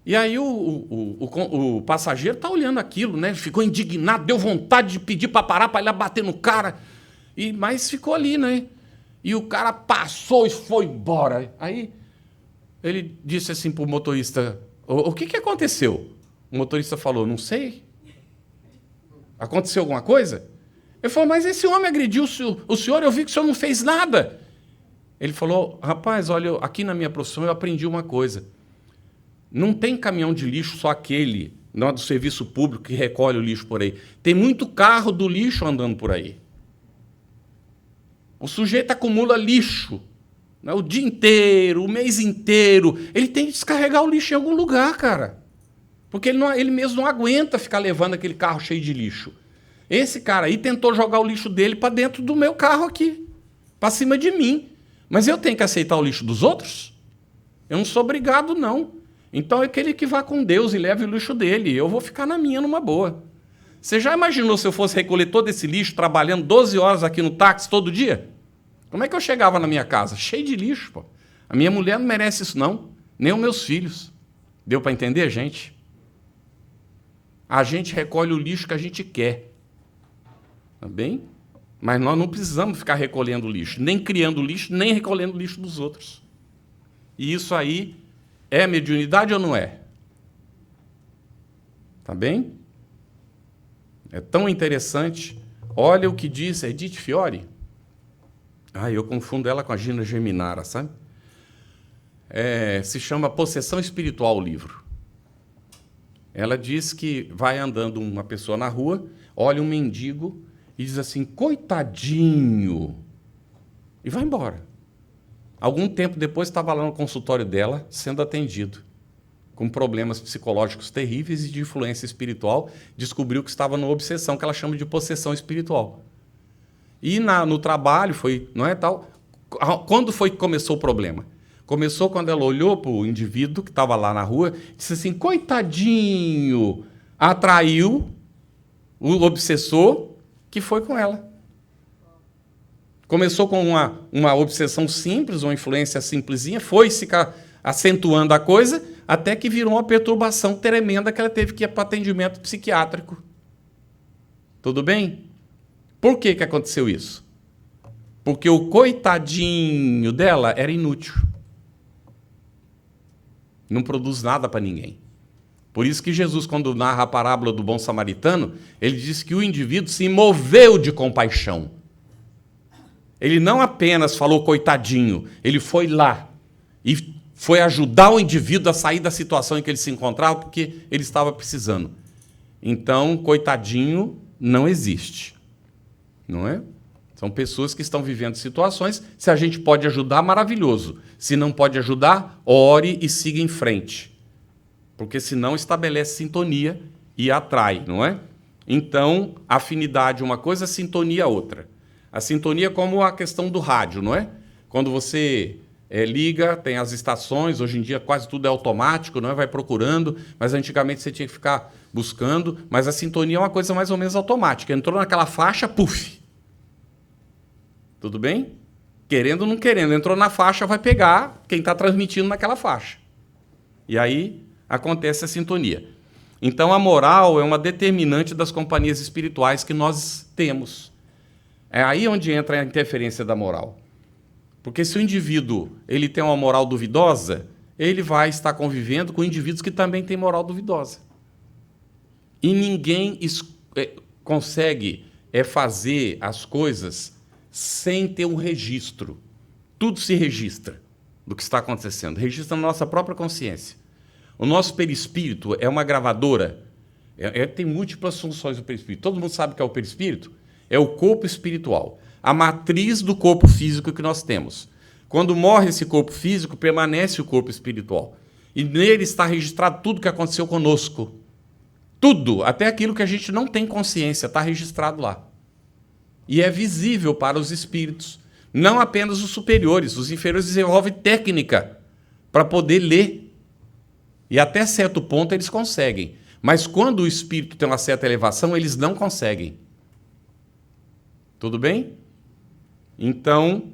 E aí o passageiro está olhando aquilo, né? Ficou indignado, deu vontade de pedir para parar, para ele bater no cara, mas ficou ali, né? E o cara passou e foi embora. Aí ele disse assim para o motorista, o que aconteceu? O motorista falou, não sei. Aconteceu alguma coisa? Ele falou, mas esse homem agrediu o senhor, eu vi que o senhor não fez nada. Ele falou, rapaz, olha, aqui na minha profissão eu aprendi uma coisa. Não tem caminhão de lixo só aquele, não é do serviço público que recolhe o lixo por aí. Tem muito carro do lixo andando por aí. O sujeito acumula lixo, né, o dia inteiro, o mês inteiro. Ele tem que descarregar o lixo em algum lugar, cara. Porque ele mesmo não aguenta ficar levando aquele carro cheio de lixo. Esse cara aí tentou jogar o lixo dele para dentro do meu carro aqui, para cima de mim. Mas eu tenho que aceitar o lixo dos outros? Eu não sou obrigado, não. Então é aquele que vá com Deus e leve o lixo dele. Eu vou ficar na minha, numa boa. Você já imaginou se eu fosse recolher todo esse lixo, trabalhando 12 horas aqui no táxi todo dia? Como é que eu chegava na minha casa? Cheio de lixo, pô. A minha mulher não merece isso, não. Nem os meus filhos. Deu para entender, gente? A gente recolhe o lixo que a gente quer. Tá bem? Mas nós não precisamos ficar recolhendo lixo, nem criando lixo, nem recolhendo lixo dos outros. E isso aí é mediunidade ou não é? Tá bem? É tão interessante. Olha o que diz Edith Fiore. Eu confundo ela com a Gina Geminara, sabe? Se chama Possessão Espiritual o livro. Ela diz que vai andando uma pessoa na rua, olha um mendigo e diz assim, coitadinho, e vai embora. Algum tempo depois estava lá no consultório dela, sendo atendido, com problemas psicológicos terríveis e de influência espiritual, descobriu que estava numa obsessão que ela chama de possessão espiritual. E no trabalho foi, não é tal? Quando foi que começou o problema? Começou quando ela olhou para o indivíduo que estava lá na rua, disse assim, coitadinho, atraiu o obsessor que foi com ela. Começou com uma obsessão simples, uma influência simplesinha, foi se acentuando a coisa, até que virou uma perturbação tremenda que ela teve que ir para atendimento psiquiátrico. Tudo bem? Por que aconteceu isso? Porque o coitadinho dela era inútil. Não produz nada para ninguém. Por isso que Jesus, quando narra a parábola do bom samaritano, ele diz que o indivíduo se moveu de compaixão. Ele não apenas falou coitadinho, ele foi lá e foi ajudar o indivíduo a sair da situação em que ele se encontrava, porque ele estava precisando. Então, coitadinho não existe. Não é? São pessoas que estão vivendo situações. Se a gente pode ajudar, maravilhoso. Se não pode ajudar, ore e siga em frente. Porque senão estabelece sintonia e atrai, não é? Então, afinidade uma coisa, sintonia outra. A sintonia é como a questão do rádio, não é? Quando você liga, tem as estações, hoje em dia quase tudo é automático, não é? Vai procurando, mas antigamente você tinha que ficar buscando, mas a sintonia é uma coisa mais ou menos automática. Entrou naquela faixa, puf! Tudo bem? Querendo ou não querendo, entrou na faixa, vai pegar quem está transmitindo naquela faixa. E aí acontece a sintonia. Então, a moral é uma determinante das companhias espirituais que nós temos. É aí onde entra a interferência da moral. Porque se o indivíduo ele tem uma moral duvidosa, ele vai estar convivendo com indivíduos que também têm moral duvidosa. E ninguém consegue fazer as coisas sem ter um registro. Tudo se registra do que está acontecendo. Registra na nossa própria consciência. O nosso perispírito é uma gravadora. Tem múltiplas funções do perispírito. Todo mundo sabe o que é o perispírito? É o corpo espiritual. A matriz do corpo físico que nós temos. Quando morre esse corpo físico, permanece o corpo espiritual. E nele está registrado tudo o que aconteceu conosco. Tudo, até aquilo que a gente não tem consciência, está registrado lá. E é visível para os espíritos. Não apenas os superiores, os inferiores desenvolvem técnica para poder ler. E até certo ponto eles conseguem. Mas quando o espírito tem uma certa elevação, eles não conseguem. Tudo bem? Então,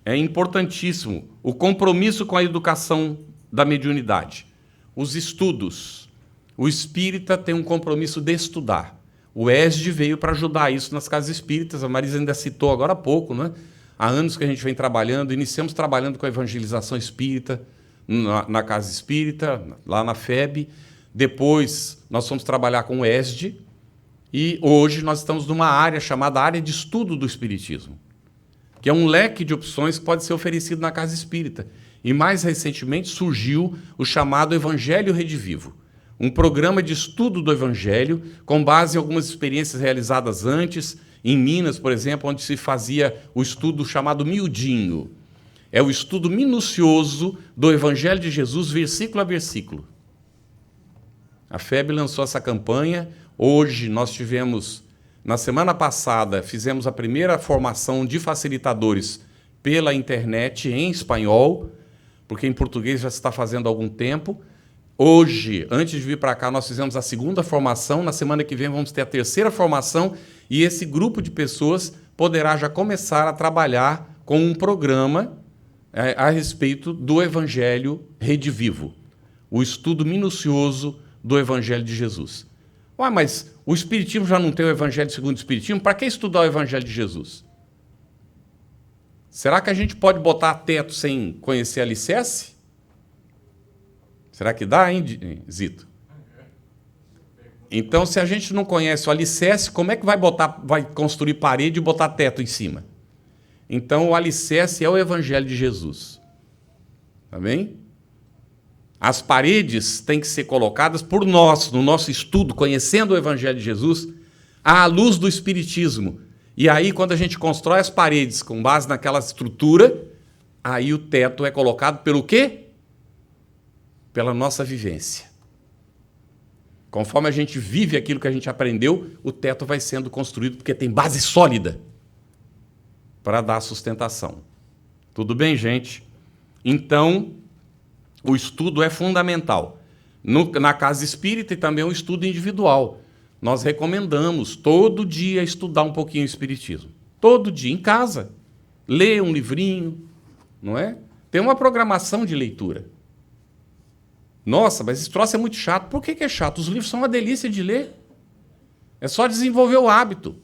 é importantíssimo o compromisso com a educação da mediunidade. Os estudos. O espírita tem um compromisso de estudar. O ESD veio para ajudar isso nas casas espíritas. A Marisa ainda citou agora há pouco, né? Há anos que a gente vem trabalhando, iniciamos trabalhando com a evangelização espírita na casa espírita, lá na FEB. Depois, nós fomos trabalhar com o ESD. E hoje nós estamos numa área chamada área de estudo do espiritismo, que é um leque de opções que pode ser oferecido na casa espírita. E mais recentemente surgiu o chamado Evangelho Redivivo, um programa de estudo do Evangelho com base em algumas experiências realizadas antes, em Minas, por exemplo, onde se fazia o estudo chamado miudinho. É o estudo minucioso do Evangelho de Jesus, versículo a versículo. A FEB lançou essa campanha. Hoje nós tivemos, na semana passada, fizemos a primeira formação de facilitadores pela internet em espanhol, porque em português já se está fazendo há algum tempo. Hoje, antes de vir para cá, nós fizemos a segunda formação. Na semana que vem vamos ter a terceira formação e esse grupo de pessoas poderá já começar a trabalhar com um programa a respeito do Evangelho Redivivo, o estudo minucioso do Evangelho de Jesus. Ué, mas o Espiritismo já não tem o Evangelho segundo o Espiritismo? Para que estudar o Evangelho de Jesus? Será que a gente pode botar teto sem conhecer alicerce? Será que dá, hein, Zito? Então, se a gente não conhece o alicerce, como é que vai construir parede e botar teto em cima? Então, o alicerce é o Evangelho de Jesus. Tá bem? As paredes têm que ser colocadas por nós, no nosso estudo, conhecendo o Evangelho de Jesus, à luz do Espiritismo. E aí, quando a gente constrói as paredes com base naquela estrutura, aí o teto é colocado pelo quê? Pela nossa vivência. Conforme a gente vive aquilo que a gente aprendeu, o teto vai sendo construído, porque tem base sólida para dar sustentação. Tudo bem, gente? Então, o estudo é fundamental. Na casa espírita e também o estudo individual. Nós recomendamos todo dia estudar um pouquinho o Espiritismo. Todo dia, em casa. Ler um livrinho, não é? Tem uma programação de leitura. Nossa, mas esse troço é muito chato. Por que é chato? Os livros são uma delícia de ler. É só desenvolver o hábito.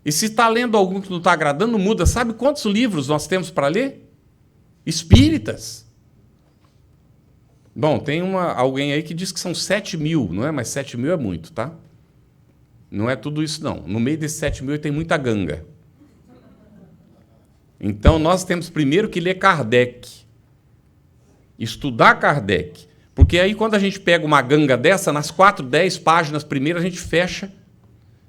E se está lendo algum que não está agradando, não muda. Sabe quantos livros nós temos para ler? Espíritas. Bom, tem alguém aí que diz que são 7.000, não é? Mas 7.000 é muito, tá? Não é tudo isso, não. No meio desses 7.000 tem muita ganga. Então, nós temos primeiro que ler Kardec. Estudar Kardec. Porque aí, quando a gente pega uma ganga dessa, nas 4, 10 páginas primeiras, a gente fecha.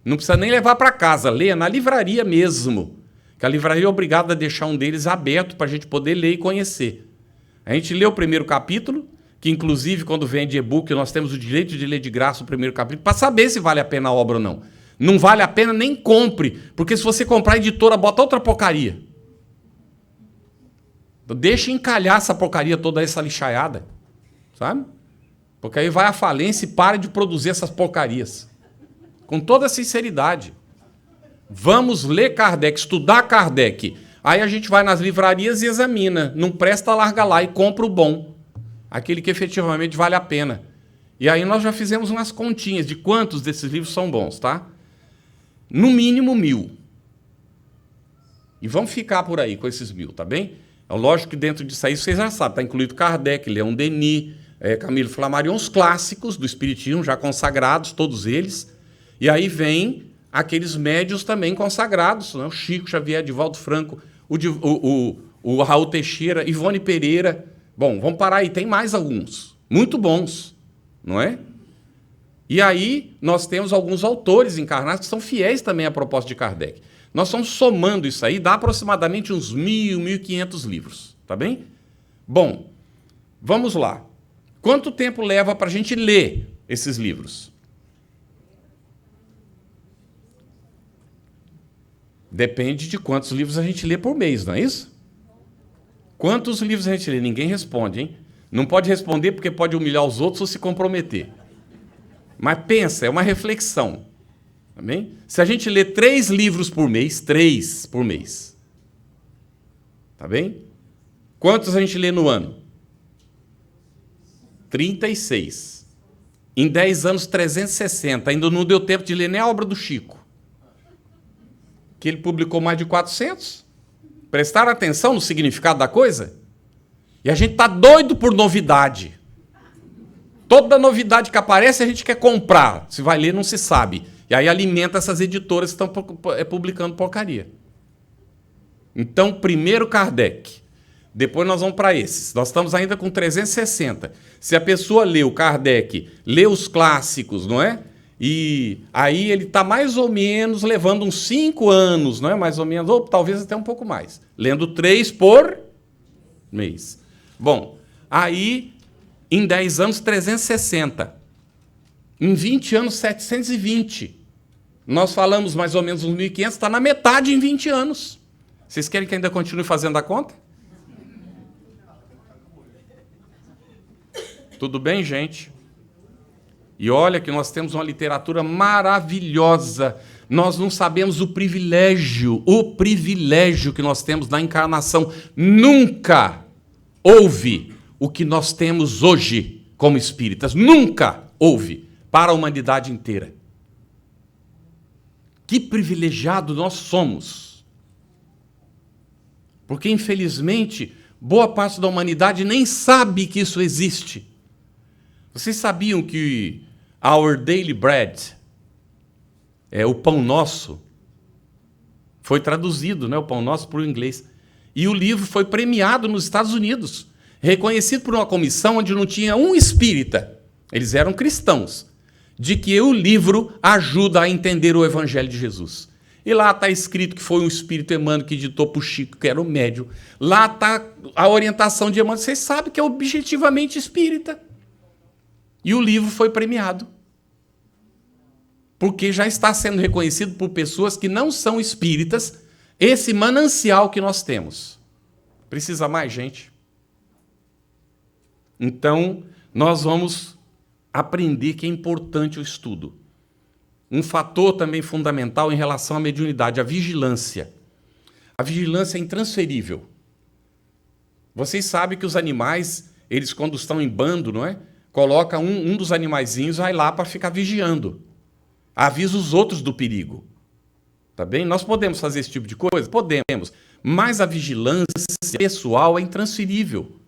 Não precisa nem levar para casa, lê na livraria mesmo. Que a livraria é obrigada a deixar um deles aberto para a gente poder ler e conhecer. A gente lê o primeiro capítulo, que inclusive quando vende e-book nós temos o direito de ler de graça o primeiro capítulo, para saber se vale a pena a obra ou não. Não vale a pena, nem compre, porque se você comprar a editora, bota outra porcaria. Deixa encalhar essa porcaria toda, essa lixaiada, sabe? Porque aí vai à falência e para de produzir essas porcarias. Com toda sinceridade. Vamos ler Kardec, estudar Kardec. Aí a gente vai nas livrarias e examina. Não presta, larga lá e compra o bom. Aquele que efetivamente vale a pena. E aí nós já fizemos umas continhas de quantos desses livros são bons, tá? No mínimo 1.000. E vamos ficar por aí com esses 1.000, tá bem? É lógico que dentro disso aí vocês já sabem, está incluído Kardec, Leon Denis, Camilo Flammarion, os clássicos do Espiritismo, já consagrados, todos eles. E aí vem aqueles médios também consagrados, né? O Chico Xavier, Divaldo Franco, o Raul Teixeira, Ivone Pereira. Bom, vamos parar aí, tem mais alguns, muito bons, não é? E aí nós temos alguns autores encarnados que são fiéis também à proposta de Kardec. Nós estamos somando isso aí, dá aproximadamente uns 1.000, 1.500 livros, tá bem? Bom, vamos lá. Quanto tempo leva para a gente ler esses livros? Depende de quantos livros a gente lê por mês, não é isso? Quantos livros a gente lê? Ninguém responde, hein? Não pode responder porque pode humilhar os outros ou se comprometer. Mas pensa, é uma reflexão. Tá bem? Se a gente lê 3 livros por mês, 3 por mês. Tá bem? Quantos a gente lê no ano? 36. Em 10 anos, 360. Ainda não deu tempo de ler nem a obra do Chico. Que ele publicou mais de 400. Prestaram atenção no significado da coisa? E a gente está doido por novidade. Toda novidade que aparece a gente quer comprar. Se vai ler, não se sabe. E aí alimenta essas editoras que estão publicando porcaria. Então, primeiro Kardec. Depois nós vamos para esses. Nós estamos ainda com 360. Se a pessoa lê o Kardec, lê os clássicos, não é? E aí ele está mais ou menos levando uns 5 anos, não é? Mais ou menos, ou talvez até um pouco mais. Lendo 3 por mês. Bom, aí em 10 anos, 360. Em 20 anos, 720. Nós falamos mais ou menos uns 1.500, está na metade em 20 anos. Vocês querem que ainda continue fazendo a conta? Tudo bem, gente? E olha que nós temos uma literatura maravilhosa. Nós não sabemos o privilégio que nós temos na encarnação. Nunca houve o que nós temos hoje como espíritas. Nunca houve. para a humanidade inteira. Que privilegiado nós somos. Porque, infelizmente, boa parte da humanidade nem sabe que isso existe. Vocês sabiam que Our Daily Bread, o pão nosso, foi traduzido, né, o pão nosso, para o inglês. E o livro foi premiado nos Estados Unidos, reconhecido por uma comissão onde não tinha um espírita, eles eram cristãos, de que o livro ajuda a entender o Evangelho de Jesus. E lá está escrito que foi um espírito Emmanuel que ditou para o Chico, que era o médium. Lá está a orientação de Emmanuel. Vocês sabem que é objetivamente espírita. E o livro foi premiado. Porque já está sendo reconhecido por pessoas que não são espíritas, esse manancial que nós temos. Precisa mais, gente? Então, nós vamos aprender que é importante o estudo. Um fator também fundamental em relação à mediunidade, a vigilância. A vigilância é intransferível. Vocês sabem que os animais, eles quando estão em bando, não é? Coloca um dos animaizinhos, vai lá para ficar vigiando. Avisa os outros do perigo. Tá bem? Nós podemos fazer esse tipo de coisa? Podemos. Mas a vigilância pessoal é intransferível.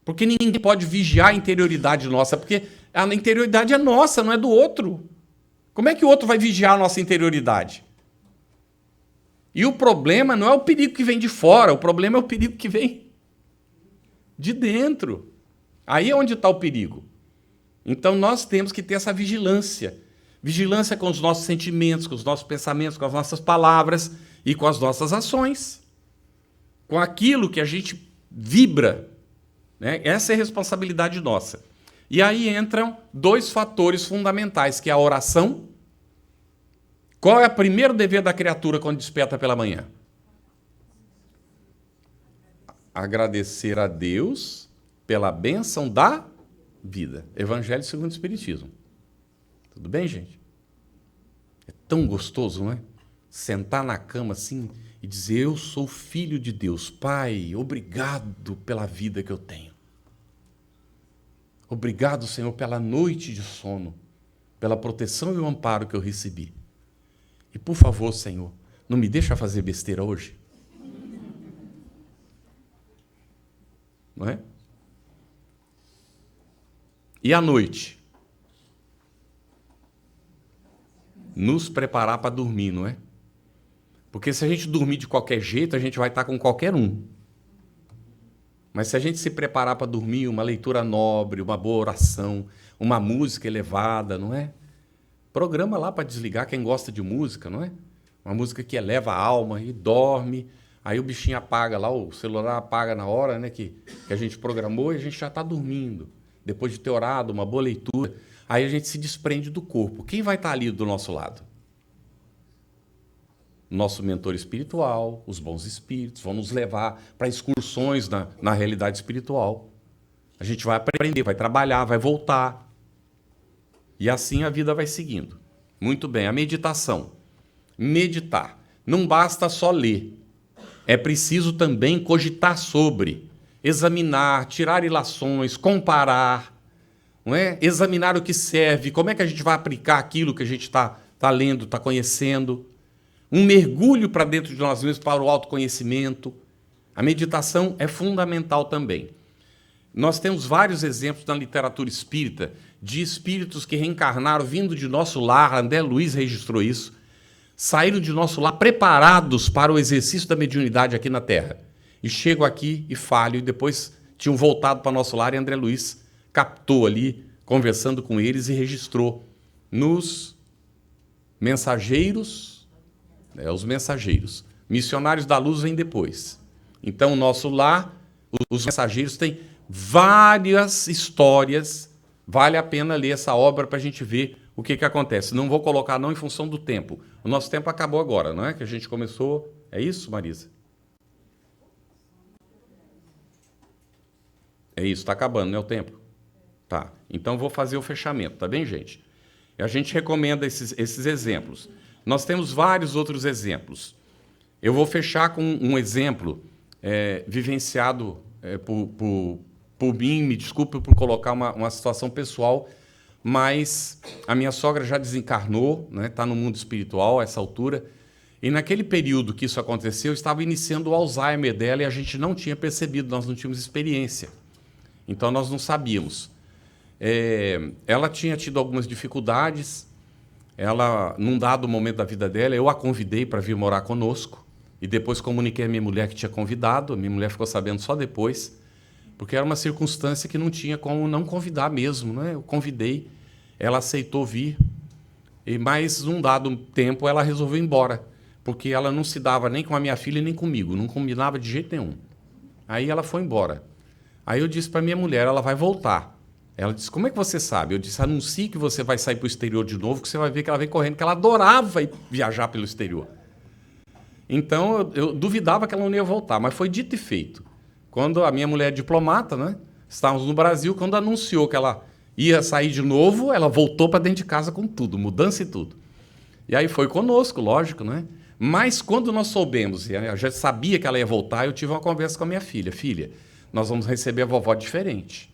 Porque ninguém pode vigiar a interioridade nossa, porque a interioridade é nossa, não é do outro. Como é que o outro vai vigiar a nossa interioridade? E o problema não é o perigo que vem de fora, o problema é o perigo que vem de dentro. Aí é onde está o perigo. Então nós temos que ter essa vigilância. Vigilância com os nossos sentimentos, com os nossos pensamentos, com as nossas palavras e com as nossas ações. Com aquilo que a gente vibra. Né? Essa é a responsabilidade nossa. E aí entram dois fatores fundamentais, que é a oração. Qual é o primeiro dever da criatura quando desperta pela manhã? Agradecer a Deus pela bênção da vida. Evangelho segundo o Espiritismo. Tudo bem, gente? É tão gostoso, não é? Sentar na cama assim e dizer, eu sou filho de Deus. Pai, obrigado pela vida que eu tenho. Obrigado, Senhor, pela noite de sono, pela proteção e o amparo que eu recebi. E, por favor, Senhor, não me deixa fazer besteira hoje. Não é? E à noite? Nos preparar para dormir, não é? Porque se a gente dormir de qualquer jeito, a gente vai estar com qualquer um. Mas se a gente se preparar para dormir, uma leitura nobre, uma boa oração, uma música elevada, não é? Programa lá para desligar quem gosta de música, não é? Uma música que eleva a alma e dorme. Aí o bichinho apaga lá, o celular apaga na hora, né, que a gente programou e a gente já está dormindo. Depois de ter orado, uma boa leitura, aí a gente se desprende do corpo. Quem vai estar ali do nosso lado? Nosso mentor espiritual, os bons espíritos, vão nos levar para excursões na realidade espiritual. A gente vai aprender, vai trabalhar, vai voltar. E assim a vida vai seguindo. Muito bem, a meditação. Meditar. Não basta só ler. É preciso também cogitar sobre, examinar, tirar ilações, comparar, não é? Examinar o que serve, como é que a gente vai aplicar aquilo que a gente está lendo, está conhecendo. Um mergulho para dentro de nós mesmos para o autoconhecimento. A meditação é fundamental também. Nós temos vários exemplos na literatura espírita de espíritos que reencarnaram vindo de nosso lar, André Luiz registrou isso, saíram de nosso lar preparados para o exercício da mediunidade aqui na Terra. E chegam aqui e falham, e depois tinham voltado para nosso lar e André Luiz captou ali, conversando com eles e registrou nos mensageiros. Os mensageiros. Missionários da Luz vêm depois. Então, o nosso lar, os mensageiros têm várias histórias. Vale a pena ler essa obra para a gente ver o que acontece. Não vou colocar não em função do tempo. O nosso tempo acabou agora, não é? Que a gente começou... É isso, Marisa? É isso, está acabando, não é o tempo? Tá. Então, vou fazer o fechamento, tá bem, gente? A gente recomenda esses exemplos. Nós temos vários outros exemplos. Eu vou fechar com um exemplo vivenciado por mim, me desculpe por colocar uma situação pessoal, mas a minha sogra já desencarnou, né? Está no mundo espiritual a essa altura. E naquele período que isso aconteceu, estava iniciando o Alzheimer dela e a gente não tinha percebido, nós não tínhamos experiência. Então, nós não sabíamos. Ela tinha tido algumas dificuldades. Ela, num dado momento da vida dela, eu a convidei para vir morar conosco. E depois comuniquei à minha mulher que tinha convidado. A minha mulher ficou sabendo só depois, porque era uma circunstância que não tinha como não convidar mesmo, né? Eu convidei, ela aceitou vir. E mais num dado tempo, ela resolveu ir embora, porque ela não se dava nem com a minha filha nem comigo, não combinava de jeito nenhum. Aí ela foi embora. Aí eu disse para minha mulher, ela vai voltar. Ela disse, como é que você sabe? Eu disse, anuncie que você vai sair para o exterior de novo, que você vai ver que ela vem correndo, que ela adorava viajar pelo exterior. Então, eu duvidava que ela não ia voltar, mas foi dito e feito. Quando a minha mulher é diplomata, né? Estávamos no Brasil, quando anunciou que ela ia sair de novo, ela voltou para dentro de casa com tudo, mudança e tudo. E aí foi conosco, lógico, né? Mas quando nós soubemos, e eu já sabia que ela ia voltar, eu tive uma conversa com a minha filha. Filha, nós vamos receber a vovó diferente.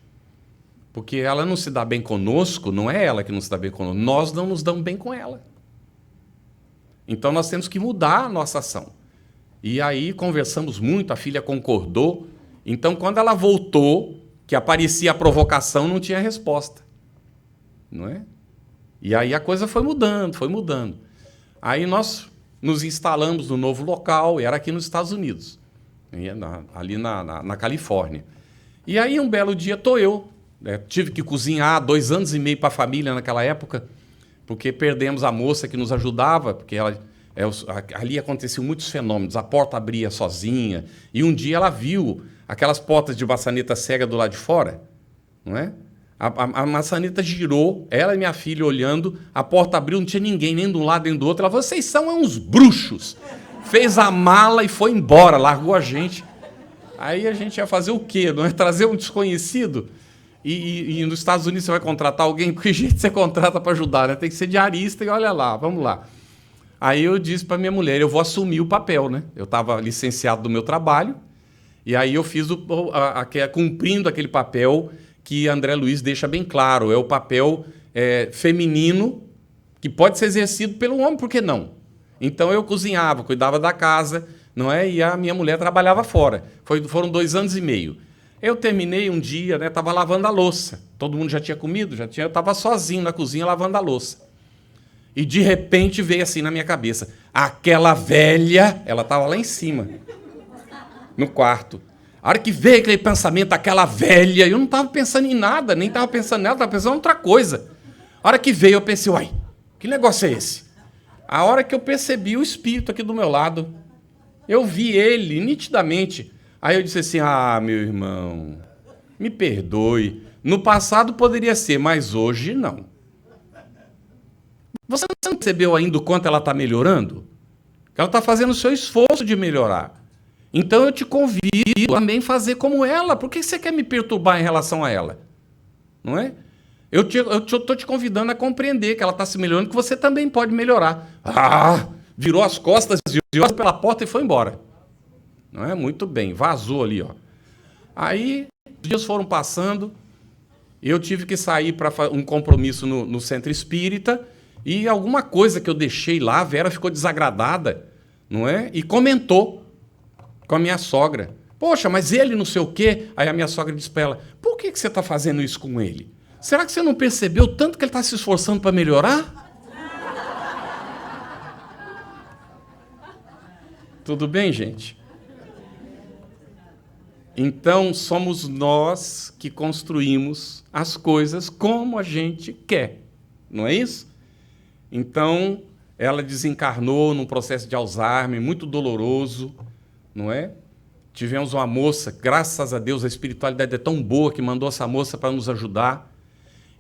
Porque ela não se dá bem conosco, não é ela que não se dá bem conosco, nós não nos damos bem com ela. Então nós temos que mudar a nossa ação. E aí conversamos muito, a filha concordou. Então quando ela voltou, que aparecia a provocação, não tinha resposta. Não é? E aí a coisa foi mudando, foi mudando. Aí nós nos instalamos no novo local, era aqui nos Estados Unidos, ali na Califórnia. E aí um belo dia estou eu, tive que cozinhar 2 anos e meio para a família naquela época, porque perdemos a moça que nos ajudava, porque ali aconteciam muitos fenômenos, a porta abria sozinha, e um dia ela viu aquelas portas de maçaneta cega do lado de fora, não é? A maçaneta girou, ela e minha filha olhando, a porta abriu, não tinha ninguém, nem de um lado nem do outro. Ela falou, vocês são uns bruxos. Fez a mala e foi embora, largou a gente. Aí a gente ia fazer o quê? Não é? Trazer um desconhecido? E nos Estados Unidos você vai contratar alguém? Que jeito você contrata para ajudar? Né? Tem que ser diarista e olha lá, vamos lá. Aí eu disse para minha mulher, eu vou assumir o papel. Né? Eu estava licenciado do meu trabalho, e aí eu fiz cumprindo aquele papel que André Luiz deixa bem claro, é o papel feminino que pode ser exercido pelo homem, por que não? Então eu cozinhava, cuidava da casa, não é? E a minha mulher trabalhava fora. Foram 2 anos e meio. Eu terminei um dia, estava lavando a louça. Todo mundo já tinha comido, eu estava sozinho na cozinha lavando a louça. E de repente veio assim na minha cabeça, aquela velha, ela estava lá em cima, no quarto. A hora que veio aquele pensamento, aquela velha, eu não estava pensando em nada, nem estava pensando nela, estava pensando em outra coisa. A hora que veio, eu pensei, uai, que negócio é esse? A hora que eu percebi o espírito aqui do meu lado, eu vi ele nitidamente. Aí eu disse assim, meu irmão, me perdoe, no passado poderia ser, mas hoje não. Você não percebeu ainda o quanto ela está melhorando? Ela está fazendo o seu esforço de melhorar. Então eu te convido também a fazer como ela. Por que você quer me perturbar em relação a ela? Não é? Eu estou te convidando a compreender que ela está se melhorando, que você também pode melhorar. Virou as costas, virou pela porta e foi embora. Não é? Muito bem, vazou ali. Ó. Aí os dias foram passando, eu tive que sair para um compromisso no centro espírita e alguma coisa que eu deixei lá, a Vera ficou desagradada, não é? E comentou com a minha sogra. Poxa, mas ele não sei o quê. Aí a minha sogra disse para ela, por que você está fazendo isso com ele? Será que você não percebeu tanto que ele está se esforçando para melhorar? Tudo bem, gente? Então, somos nós que construímos as coisas como a gente quer. Não é isso? Então, ela desencarnou num processo de Alzheimer muito doloroso, não é? Tivemos uma moça, graças a Deus, a espiritualidade é tão boa que mandou essa moça para nos ajudar.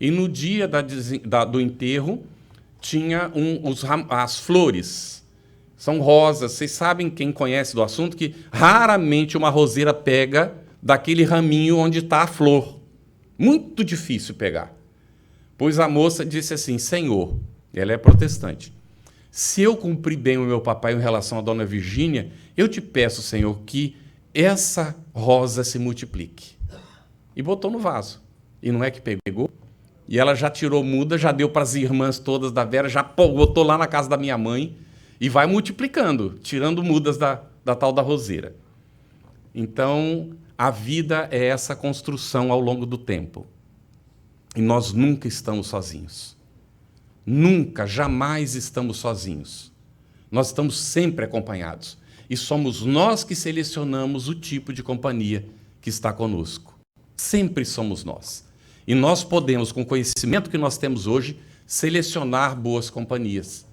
E no dia do enterro, tinha as flores. São rosas. Vocês sabem, quem conhece do assunto, que raramente uma roseira pega daquele raminho onde está a flor. Muito difícil pegar. Pois a moça disse assim, Senhor, ela é protestante, se eu cumprir bem o meu papai em relação à dona Virgínia, eu te peço, Senhor, que essa rosa se multiplique. E botou no vaso. E não é que pegou? E ela já tirou muda, já deu para as irmãs todas da Vera, já botou lá na casa da minha mãe e vai multiplicando, tirando mudas da tal da roseira. Então, a vida é essa construção ao longo do tempo. E nós nunca estamos sozinhos. Nunca, jamais estamos sozinhos. Nós estamos sempre acompanhados. E somos nós que selecionamos o tipo de companhia que está conosco. Sempre somos nós. E nós podemos, com o conhecimento que nós temos hoje, selecionar boas companhias.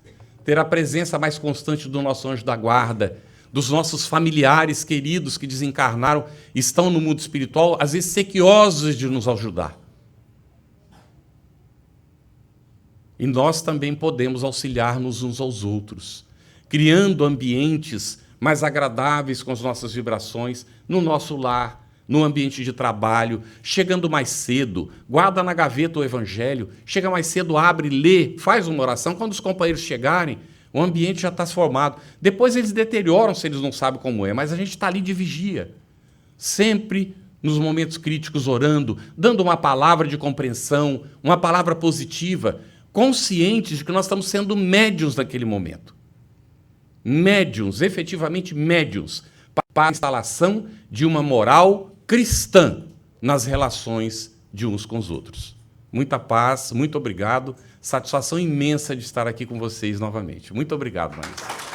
Ter a presença mais constante do nosso anjo da guarda, dos nossos familiares queridos que desencarnaram, estão no mundo espiritual, às vezes sequiosos de nos ajudar. E nós também podemos auxiliar-nos uns aos outros, criando ambientes mais agradáveis com as nossas vibrações, no nosso lar, no ambiente de trabalho, chegando mais cedo, guarda na gaveta o evangelho, chega mais cedo, abre, lê, faz uma oração. Quando os companheiros chegarem, o ambiente já está formado. Depois eles deterioram se eles não sabem como é, mas a gente está ali de vigia. Sempre nos momentos críticos orando, dando uma palavra de compreensão, uma palavra positiva, conscientes de que nós estamos sendo médiuns naquele momento. Médiuns, efetivamente médiuns, para a instalação de uma moral cristã nas relações de uns com os outros. Muita paz, muito obrigado. Satisfação imensa de estar aqui com vocês novamente. Muito obrigado, Marisa.